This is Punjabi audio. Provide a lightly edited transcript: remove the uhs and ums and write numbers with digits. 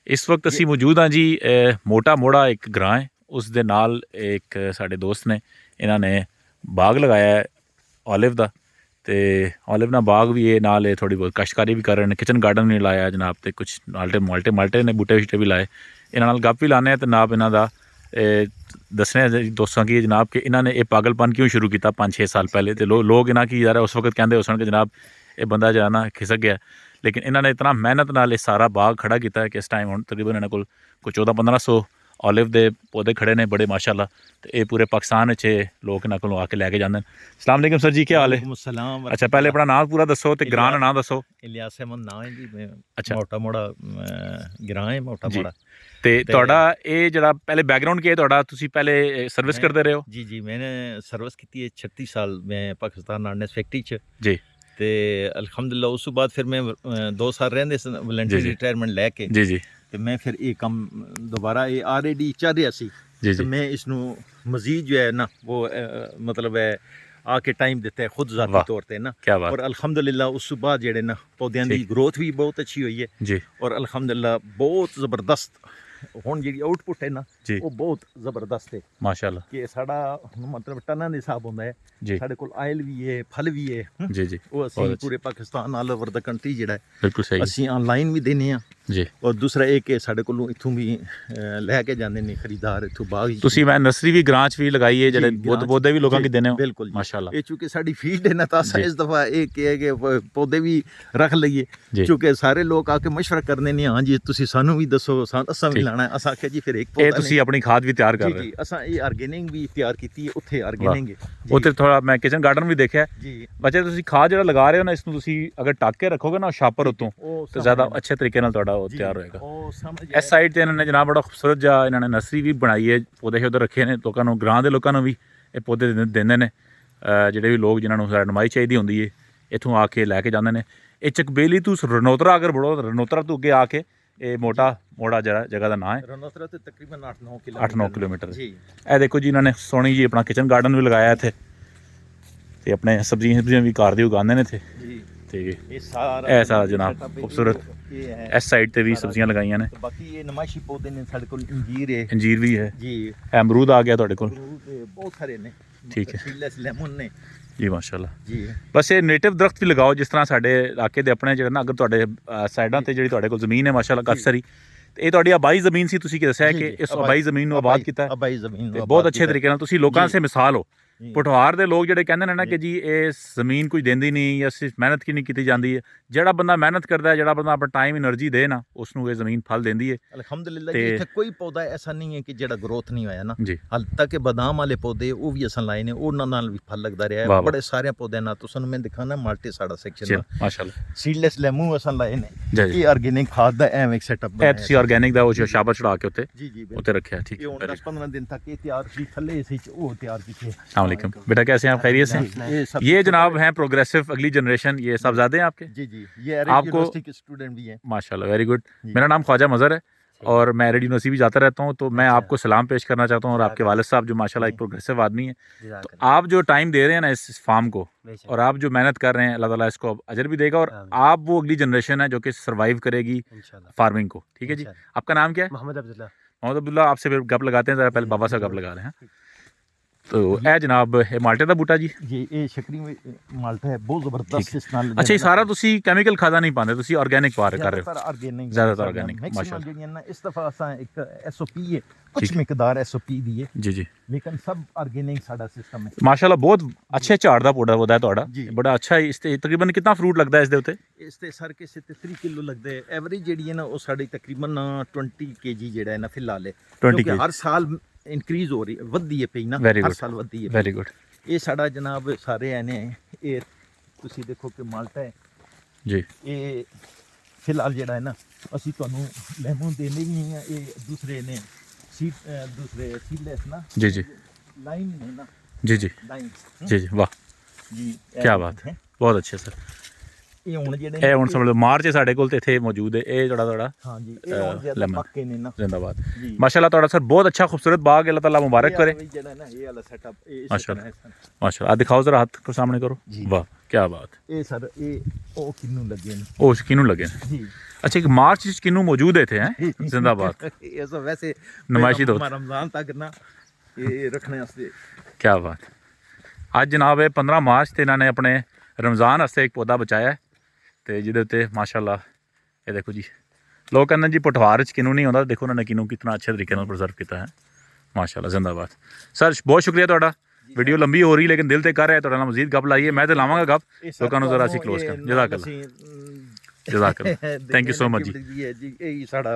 ਇਸ ਵਕਤ ਅਸੀਂ ਮੌਜੂਦ ਹਾਂ ਜੀ ਮੋਟਾ ਮੋੜਾ ਇੱਕ ਗ੍ਰਾਂ ਹੈ, ਉਸ ਦੇ ਨਾਲ ਇੱਕ ਸਾਡੇ ਦੋਸਤ ਨੇ, ਇਹਨਾਂ ਨੇ ਬਾਗ ਲਗਾਇਆ ਹੈ ਔਲਿਵ ਦਾ। ਤੇ ਔਲਿਵ ਨਾਲ ਬਾਗ ਵੀ ਹੈ, ਨਾਲ ਇਹ ਥੋੜੀ ਬਹੁਤ ਕਸ਼ਤਕਾਰੀ ਵੀ ਕਰ ਰਹੇ ਨੇ, ਕਿਚਨ ਗਾਰਡਨ ਵੀ ਲਾਇਆ ਜਨਾਬ, ਤੇ ਕੁਛ ਮਾਲਟੇ ਨੇ ਬੂਟੇ ਸ਼ੂਟੇ ਵੀ ਲਾਏ। ਇਹਨਾਂ ਨਾਲ ਗੱਪ ਵੀ ਲਾਉਂਦੇ ਹਾਂ ਤੇ ਨਾਬ ਇਹਨਾਂ ਦਾ ਦੱਸਣੇ ਦੋਸਤਾਂ ਕੀ ਜਨਾਬ ਕਿ ਇਹਨਾਂ ਨੇ ਇਹ ਪਾਗਲਪਨ ਕਿਉਂ ਸ਼ੁਰੂ ਕੀਤਾ 5-6 ਸਾਲ ਪਹਿਲੇ। ਤੇ ਲੋਕ ਇਹਨਾਂ ਕੀ ਯਾਰ ਉਸ ਵਕਤ ਕਹਿੰਦੇ ਹੋਸਣ ਕਿ ਜਨਾਬ ਇਹ ਬੰਦਾ ਜਿਹੜਾ ਨਾ ਖਿਸਕ ਗਿਆ, ਲੇਕਿन ਇਹਨਾਂ ਨੇ ਇਤਨਾ ਮਿਹਨਤ ਨਾਲ ਇਹ ਸਾਰਾ ਬਾਗ ਖੜਾ ਕੀਤਾ ਹੈ कि इस टाइम ਹੁਣ ਤਕਰੀਬਨ ਇਹਨਾਂ ਕੋਲ ਕੋਈ 1400-1500 ਔਲਿਵ ਦੇ ਪੌਦੇ ਖੜੇ ਨੇ ਬੜੇ ਮਾਸ਼ਾਅੱਲਾ। ਤੇ ਇਹ ਪੂਰੇ ਪਾਕਿਸਤਾਨ ਵਿੱਚ ਲੋਕ ਇਹਨਾਂ ਕੋਲੋਂ ਆ ਕੇ ਲੈ ਕੇ ਜਾਂਦੇ ਨੇ। अस्सलाम वालेकुम सर जी, क्या हाल है? अच्छा, पहले अपना नाम पूरा दसो ते ग्रां दा नाम दसो। इलियास अहमद नाम है जी, मैं अच्छा, मोटा मोड़ा ग्रां है मोटा मोड़ा। ਤੇ ਤੁਹਾਡਾ ਇਹ ਜਿਹੜਾ ਪਹਿਲੇ ਬੈਕਗ੍ਰਾਉਂਡ ਕੀ ਹੈ ਤੁਹਾਡਾ, ਤੁਸੀਂ ਪਹਿਲੇ ਸਰਵਿਸ ਕਰਦੇ ਰਹੇ ਹੋ? जी जी, मैंने सर्विस की है 36 साल मैं पाकिस्तान आर्डनेस फैक्ट्री च। जी। ਤੇ ਅਲਹਮਦੁਲਿਲਾ ਉਸ ਤੋਂ ਬਾਅਦ ਫਿਰ ਮੈਂ 2 ਸਾਲ ਰਹਿੰਦੇ ਸੀ ਵਲੰਟਰੀ ਰਿਟਾਇਰਮੈਂਟ ਲੈ ਕੇ। ਜੀ ਜੀ। ਤੇ ਮੈਂ ਫਿਰ ਇਹ ਕੰਮ ਦੁਬਾਰਾ ਇਹ ਆਲਰੇਡੀ ਚੱਲ ਰਿਹਾ ਸੀ। ਤੇ ਮੈਂ ਇਸ ਨੂੰ ਮਜ਼ੀਦ ਜੋ ਹੈ ਨਾ ਉਹ ਮਤਲਬ ਹੈ ਆ ਕੇ ਟਾਈਮ ਦਿੱਤਾ ਹੈ ਖੁਦ ਜ਼ਾਤੀ ਤੌਰ ਤੇ ਨਾ। ਔਰ ਅਲਹਮਦੁਲਿਲਾ ਉਸ ਤੋਂ ਬਾਅਦ ਜਿਹੜੇ ਨਾ ਪੌਦਿਆਂ ਦੀ ਗਰੋਥ ਵੀ ਬਹੁਤ ਅੱਛੀ ਹੋਈ ਹੈ ਜੀ। ਔਰ ਅਲਹਮਦੁਲਿਲਾ ਬਹੁਤ ਜ਼ਬਰਦਸਤ ਹੁਣ ਜਿਹੜੀ ਆਊਟਪੁੱਟ ਹੈ ਨਾ ਉਹ ਬਹੁਤ ਜ਼ਬਰਦਸਤ ਹੈ ਮਾਸ਼ਾਅੱਲਾ। ਕਿ ਸਾਡਾ ਮਤਲਬ ਟਨਾਂ ਦੇ ਹਿਸਾਬ ਹੁੰਦਾ ਹੈ, ਸਾਡੇ ਕੋਲ ਆਇਲ ਵੀ ਹੈ, ਫਲ ਵੀ ਹੈ ਜੀ ਜੀ। ਉਹ ਅਸੀਂ ਪੂਰੇ ਪਾਕਿਸਤਾਨ ਆਲ ਓਵਰ ਦਾ ਕੰਟਰੀ ਜਿਹੜਾ ਹੈ ਬਿਲਕੁਲ ਸਹੀ ਅਸੀਂ ਆਨਲਾਈਨ ਵੀ ਦਿੰਦੇ ਹਾਂ ਜੀ। ਔਰ ਦੂਸਰਾ ਇਹ ਕਿ ਸਾਡੇ ਕੋਲੋਂ ਇੱਥੋਂ ਵੀ ਲੈ ਕੇ ਜਾਂਦੇ ਨੇ ਖਰੀਦਾਰ ਇੱਥੋਂ ਬਾਗ। ਤੁਸੀਂ ਮੈਂ ਨਰਸਰੀ ਵੀ ਗ੍ਰਾਂ ਚ ਵੀ ਲਗਾਈ ਹੈ, ਜਿਹੜੇ ਪੌਦੇ ਵੀ ਲੋਕਾਂ ਕੀ ਦੇਣੇ ਹੋ? ਬਿਲਕੁਲ ਮਾਸ਼ਾਅੱਲਾ। ਇਹ ਚੂੰਕਿ ਸਾਡੀ ਫੀਲਡ ਹੈ ਨਾ ਤਾਂ ਅਸਾਂ ਇਸ ਦਫਾ ਇਹ ਕਿ ਪੌਦੇ ਵੀ ਰੱਖ ਲਈਏ, ਕਿਉਂਕਿ ਸਾਰੇ ਲੋਕ ਆ ਕੇ ਮਸ਼ਵਰਾ ਕਰਨੇ ਨੇ, ਹਾਂ ਜੀ ਤੁਸੀਂ ਸਾਨੂੰ ਵੀ ਦੱਸੋ, ਅਸਾਂ ਵੀ ਲਾਣਾ। ਅਸਾਂ ਆਖਿਆ ਜੀ ਫਿਰ ਇੱਕ ਪੌਦਾ, ਇਹ ਤੁਸੀਂ ਆਪਣੀ ਖਾਦ ਵੀ ਤਿਆਰ ਕਰ ਰਹੇ ਹੋ? ਜੀ, ਅਸਾਂ ਇਹ ਆਰਗੇਨਿਕ ਵੀ ਤਿਆਰ ਕੀਤੀ ਹੈ, ਉੱਥੇ ਆਰਗੇਨਿਕ ਹੈ ਉੱਥੇ ਥੋੜਾ ਮੈਂ ਕਿਚਨ ਗਾਰਡਨ ਵੀ ਦੇਖਿਆ ਜੀ। ਬੱਚੇ ਤੁਸੀਂ ਖਾਦ ਜਿਹੜਾ ਲਗਾ ਰਹੇ ਹੋ ਨਾ, ਇਸ ਨੂੰ ਤੁਸੀਂ ਅਗਰ ਢੱਕ ਕੇ ਰੱਖੋਗੇ ਨਾ ਸ਼ਾਪਰ ਉੱਤੋਂ ਤਾਂ ਜ਼ਿਆਦਾ ਅੱਛੇ ਤਰੀਕੇ ਨਾਲ ਤੁਹਾਡਾ ਉਹ ਤਿਆਰ ਹੋਏਗਾ। ਇਸ ਸਾਈਡ ਤੇ ਇਹਨਾਂ ਨੇ ਜਨਾਬ ਬੜਾ ਖੂਬਸੂਰਤ ਜਿਹਾ ਇਹਨਾਂ ਨੇ ਨਰਸਰੀ ਵੀ ਬਣਾਈ ਹੈ, ਪੌਦੇ ਉੱਧਰ ਰੱਖੇ ਨੇ, ਲੋਕਾਂ ਨੂੰ ਗ੍ਰਾਂ ਦੇ ਲੋਕਾਂ ਨੂੰ ਵੀ ਇਹ ਪੌਦੇ ਦਿੰਦੇ ਨੇ, ਜਿਹੜੇ ਵੀ ਲੋਕ ਜਿਨ੍ਹਾਂ ਨੂੰ ਰਹਿਨੁਮਾਈ ਚਾਹੀਦੀ ਹੁੰਦੀ ਹੈ ਇੱਥੋਂ ਆ ਕੇ ਲੈ ਕੇ ਜਾਂਦੇ ਨੇ। ਇਹ ਚਕਬੇਲੀ ਤੋਂ ਰਣੋਤਰਾ ਅਗਰ ਬੜੋ, ਰਣੋਤਰਾ ਤੋਂ ਅੱਗੇ ਆ ਕੇ ਇਹ ਮੋਟਾ ਮੋੜਾ ਜਿਹੜਾ ਜਗ੍ਹਾ ਦਾ ਨਾਂ ਹੈ, ਰਣੋਤਰਾ ਤੋਂ ਤਕਰੀਬਨ 8-9 ਕਿਲੋਮੀਟਰ ਜੀ। ਇਹ ਦੇਖੋ ਜੀ, ਇਹਨਾਂ ਨੇ ਸੋਹਣੀ ਜੀ ਆਪਣਾ ਕਿਚਨ ਗਾਰਡਨ ਵੀ ਲਗਾਇਆ ਇੱਥੇ, ਤੇ ਆਪਣੇ ਸਬਜ਼ੀਆਂ ਵੀ ਘਰ ਦੀ ਉਗਾਉਂਦੇ ਨੇ ਇੱਥੇ ਜੀ। ਤੇ ਇਹ ਸਾਰਾ ਜਨਾਬ ਖੂਬਸੂਰਤ ਇਸ ਸਾਈਡ ਤੇ ਵੀ ਸਬਜ਼ੀਆਂ ਲਗਾਈਆਂ ਨੇ। ਬਾਕੀ ਇਹ ਨਮਾਇਸ਼ੀ ਪੌਦੇ ਨੇ ਸਾਡੇ ਕੋਲ, ਅੰਜੀਰ ਵੀ ਹੈ ਜੀ, ਅਮਰੂਦ ਆ ਗਿਆ ਤੁਹਾਡੇ ਕੋਲ, ਬਹੁਤ ਸਾਰੇ ਨੇ। ਠੀਕ ਹੈ, ਸੀਡਲੈਸ ਲੈਮਨ ਨੇ ਜੀ ਮਾਸ਼ਾਅੱਲਾ ਜੀ। ਬਸ ਇਹ ਨੇਟਿਵ ਦਰਖਤ ਵੀ ਲਗਾਓ, ਜਿਸ ਤਰ੍ਹਾਂ ਸਾਡੇ ਇਲਾਕੇ ਦੇ ਆਪਣੇ ਜਿਹੜੇ ਨਾ, ਅਗਰ ਤੁਹਾਡੇ ਸਾਈਡਾਂ ਤੇ ਜਿਹੜੀ ਤੁਹਾਡੇ ਕੋਲ ਜ਼ਮੀਨ ਹੈ ਮਾਸ਼ਾਅੱਲਾ ਕਾਫੀ ਸਾਰੀ, ਤੇ ਇਹ ਤੁਹਾਡੀ ਆਬਾਈ ਜ਼ਮੀਨ ਸੀ, ਤੁਸੀਂ ਕੀ ਦੱਸਿਆ ਕਿ ਇਸ ਆਬਾਈ ਜ਼ਮੀਨ ਨੂੰ ਆਬਾਦ ਕੀਤਾ ਹੈ? ਆਬਾਈ ਜ਼ਮੀਨ ਨੂੰ ਬਹੁਤ ਅੱਛੇ ਤਰੀਕੇ ਨਾਲ ਤੁਸੀਂ ਲੋਕਾਂ ਸੇ ਮਿਸਾਲ ਹੋ। ਪਠਵਾਰ ਦੇ ਲੋਕ ਜਿਹੜੇ ਕਹਿੰਦੇ ਨੇ ਨਾ ਕਿ ਜੀ ਇਹ ਜ਼ਮੀਨ ਕੋਈ ਦਿੰਦੀ ਨਹੀਂ ਜਾਂ ਸਿਰਫ ਮਿਹਨਤ ਕੀ ਨਹੀਂ ਕੀਤੀ ਜਾਂਦੀ ਹੈ, ਜਿਹੜਾ ਬੰਦਾ ਮਿਹਨਤ ਕਰਦਾ ਹੈ, ਜਿਹੜਾ ਬੰਦਾ ਆਪਣਾ ਟਾਈਮ એનર્ਜੀ ਦੇ ਨਾ, ਉਸ ਨੂੰ ਇਹ ਜ਼ਮੀਨ ਫਲ ਦਿੰਦੀ ਹੈ ਅਲਹਮਦੁਲਿਲਾ ਜੀ। ਇੱਥੇ ਕੋਈ ਪੌਦਾ ਐਸਾ ਨਹੀਂ ਹੈ ਕਿ ਜਿਹੜਾ ਗਰੋਥ ਨਹੀਂ ਹੋਇਆ ਨਾ ਜੀ। ਹਾਲ ਤੱਕ ਬਦਾਮ ਵਾਲੇ ਪੌਦੇ ਉਹ ਵੀ ਅਸਾਂ ਲਾਏ ਨੇ, ਉਹਨਾਂ ਨਾਲ ਵੀ ਫਲ ਲੱਗਦਾ ਰਿਹਾ ਹੈ ਬੜੇ ਸਾਰੇ ਪੌਦਿਆਂ ਨਾਲ। ਤੁਹਾਨੂੰ ਮੈਂ ਦਿਖਾਣਾ ਮਾਲਟੇ ਸਾਡਾ ਸੈਕਸ਼ਨ ਮਾਸ਼ਾਅੱਲਾ, ਸੀਡਲੈਸ ਲੈਮੂ ਅਸਾਂ ਲਾਏ ਨੇ। ਇਹ ਆਰਗੇਨਿਕ ਖਾਦ ਦਾ ਐਵੇਂ ਇੱਕ ਸੈਟਅਪ ਹੈ, ਤੁਸੀਂ ਆਰਗੇਨਿਕ ਦਾ ਉਹ ਸ਼ਾਬਤ ਚੜਾ ਕੇ ਉੱਤੇ ਜੀ ਜੀ ਉੱਤੇ ਰੱਖਿਆ। ਠੀਕ ਹੈ, 10-15 ਦਿਨ ਤੱਕ ਇਹ ਤਿਆਰ ਸੀ, ਥੱਲੇ ਸੀ ਉਹ ਤਿਆਰ ਕੀਤੇ। अस्सलाम वालेकुम बेटा, कैसे हैं आप? खैरियत से? ये जनाब हैं प्रोग्रेसिव अगली जनरेशन, ये साहबजादे हैं आपके? जी जी, ये आपको स्टूडेंट भी हैं माशाल्लाह, वेरी गुड। मेरा नाम ख्वाजा मज़हर है और मैं एरिड यूनिवर्सिटी भी जाता रहता हूँ, तो मैं आपको सलाम पेश करना चाहता हूँ और आपके वालिद साहब जो माशाल्लाह एक प्रोग्रेसिव आदमी है। तो आप जो टाइम दे रहे हैं ना इस फार्म को, और आप जो मेहनत कर रहे हैं, अल्लाह ताला इसको अजर भी देगा, और आप वो अगली जनरेशन है जो कि सर्वाइव करेगी फार्मिंग को। ठीक है जी, आपका नाम क्या है? मोहम्मद अब्दुल्ला। मोहम्मद अब्दुल्ला, आपसे फिर गप लगाते हैं, ज़रा पहले बाबा से गप लगा रहे हैं। तो ਇਹ ਜਨਾਬ ਇਹ ਮਾਲਟੇ ਦਾ ਬੂਟਾ ਜੀ? ਜੀ, ਇਹ ਸ਼ਕਰੀ ਮਾਲਟਾ ਹੈ, ਬਹੁਤ ਜ਼ਬਰਦਸਤ ਇਸ ਨਾਲ। ਅੱਛਾ, ਇਹ ਸਾਰਾ ਤੁਸੀਂ ਕੈਮੀਕਲ ਖਾਦਾਂ ਨਹੀਂ ਪਾਉਂਦੇ, ਤੁਸੀਂ ਆਰਗੇਨਿਕ ਪਾ ਰਹੇ ਹੋ? ਜ਼ਿਆਦਾਤਰ ਆਰਗੇਨਿਕ ਮਾਸ਼ਾਅੱਲਾ। ਜਿਹੜੀਆਂ ਨਾ ਇਸ ਦਫਾ ਅਸਾਂ ਇੱਕ ਐਸਓਪੀ ਹੈ, ਕੁਝ ਮਿਕਦਾਰ ਐਸਓਪੀ ਦੀ ਹੈ ਜੀ ਜੀ, ਲੇਕਿਨ ਸਭ ਆਰਗੇਨਿਕ ਸਾਡਾ ਸਿਸਟਮ ਹੈ ਮਾਸ਼ਾਅੱਲਾ। ਬਹੁਤ ਅੱਛੇ ਝਾੜ ਦਾ ਪੌਦਾ ਹੈ ਤੁਹਾਡਾ, ਬੜਾ ਅੱਛਾ। ਇਸ ਤੇ ਤਕਰੀਬਨ ਕਿੰਨਾ ਫਰੂਟ ਲੱਗਦਾ ਹੈ ਇਸ ਦੇ ਉੱਤੇ? ਇਸ ਤੇ ਸਰ ਕਿਸੇ ਤੇ 3 ਕਿਲੋ ਲੱਗਦਾ ਹੈ। ਐਵਰੇਜ ਜਿਹੜੀ ਹੈ ਨਾ ਉਹ ਸਾਡੀ ਤਕਰੀਬਨ 20 kg ਜਿਹੜਾ ਹੈ ਨਾ ਫਿਲਹਾਲ ਹੈ, ਕਿਉਂਕਿ ਹਰ ਸਾਲ ਇਨਕਰੀਜ਼ ਹੋ ਰਹੀ, ਵੱਧਦੀ ਹੈ ਪਈ ਨਾ, ਹਰ ਸਾਲ ਵੱਧਦੀ ਹੈ। Very good. ਇਹ ਸਾਡਾ ਜਨਾਬ ਸਾਰੇ ਐ ਨੇ, ਇਹ ਤੁਸੀਂ ਦੇਖੋ ਕਿ ਮਾਲਟਾ ਹੈ ਜੀ। ਇਹ ਫਿਲਹਾਲ ਜਿਹੜਾ ਹੈ ਨਾ ਅਸੀਂ ਤੁਹਾਨੂੰ ਲੈਮਨ ਦੇਣੇ ਵੀ ਨਹੀਂ ਹੈ, ਇਹ ਦੂਸਰੇ ਨੇ ਦੂਸਰੇ ਸੀਡਲੈਸ ਨਾ ਜੀ ਜੀ ਲਾਈਨ ਨੇ ਨਾ ਜੀ ਜੀ ਲਾਈਨ जी जी, वाह जी, क्या बात है, बहुत अच्छे सर। ਇਹ ਹੁਣ ਜਿਹੜੇ ਇਹ ਹੁਣ ਸਮਝ ਲਓ ਮਾਰਚ ਸਾਡੇ ਕੋਲ ਤੇ ਇੱਥੇ ਮੌਜੂਦ ਹੈ ਇਹ ਤੁਹਾਡਾ ਹਾਂ ਜੀ ਇਹ ਹੁਣ ਜ਼ਿਆਦਾ ਪੱਕੇ ਨੇ ਨਾ ਜ਼ਿੰਦਾਬਾਦ ਮਾਸ਼ਾਅੱਲਾ ਤੁਹਾਡਾ ਸਰ ਬਹੁਤ ਅੱਛਾ ਖੂਬਸੂਰਤ ਬਾਗ ਅੱਲਾਹ ਤਾਲਾ ਮੁਬਾਰਕ करे ਜਿਹੜਾ ਨਾ ਇਹ ਵਾਲਾ ਸੈਟਅਪ ਇਹ माशाल्लाह माशाल्लाह दिखाओ जरा हाथ को सामने करो वाह क्या बात ਇਹ ਸਰ ਇਹ ਉਹ ਕਿੰਨੂੰ ਲੱਗੇ ਨੇ ਉਹ ਕਿਨੂੰ ਲੱਗੇ ਨੇ ਜੀ अच्छा एक मार्च ਵਿੱਚ ਕਿਨੂੰ ਮੌਜੂਦ ਹੈ ਇੱਥੇ ਹੈ ਜ਼ਿੰਦਾਬਾਦ ਇਹ ਸਭ ਵੈਸੇ ਨਮਾਇਸ਼ੀ ਦੋ ਰਮਜ਼ਾਨ ਤੱਕ ਨਾ ਇਹ ਰੱਖਣੇ ਵਾਸਤੇ क्या बात ਅੱਜ ਜਨਾਬ ਇਹ 15 ਮਾਰਚ ਤੇ ਇਹਨਾਂ ਨੇ ਆਪਣੇ ਰਮਜ਼ਾਨ ਵਾਸਤੇ ਇੱਕ ਪੌਦਾ ਬਚਾਇਆ ਹੈ ਤੇ ਜਿਹਦੇ ਉੱਤੇ ਮਾਸ਼ਾਅੱਲਾ ਇਹ ਦੇਖੋ ਜੀ ਲੋਕ ਕਹਿੰਦੇ ਜੀ ਪਟਵਾਰ ਵਿੱਚ ਕਿਨੂੰ ਨਹੀਂ ਆਉਂਦਾ ਦੇਖੋ ਉਹਨਾਂ ਨੇ ਕਿਨੂੰ ਕਿਤਨਾ ਅੱਛੇ ਤਰੀਕੇ ਨਾਲ ਪ੍ਰੀਜ਼ਰਵ ਕੀਤਾ ਹੈ ਮਾਸ਼ਾਅੱਲਾ ਜ਼ਿੰਦਾਬਾਦ ਸਰ ਬਹੁਤ ਸ਼ੁਕਰੀਆ ਤੁਹਾਡਾ ਵੀਡੀਓ ਲੰਬੀ ਹੋ ਰਹੀ ਲੇਕਿਨ ਦਿਲ ਤੇ ਕਰ ਰਿਹਾ ਤੁਹਾਡੇ ਨਾਲ ਮਜ਼ੀਦ ਗੱਪ ਲਾਈਏ ਮੈਂ ਤੇ ਲਾਵਾਂਗਾ ਗੱਪ ਲੋਕਾਂ ਨੂੰ ਜ਼ਰਾ ਅਸੀਂ ਕਲੋਜ਼ ਕਰ ਜਜ਼ਾਕੱਲਾ ਜਜ਼ਾਕੱਲਾ ਥੈਂਕ ਯੂ ਸੋ ਮਚ ਜੀ ਇਹ ਸਾਡਾ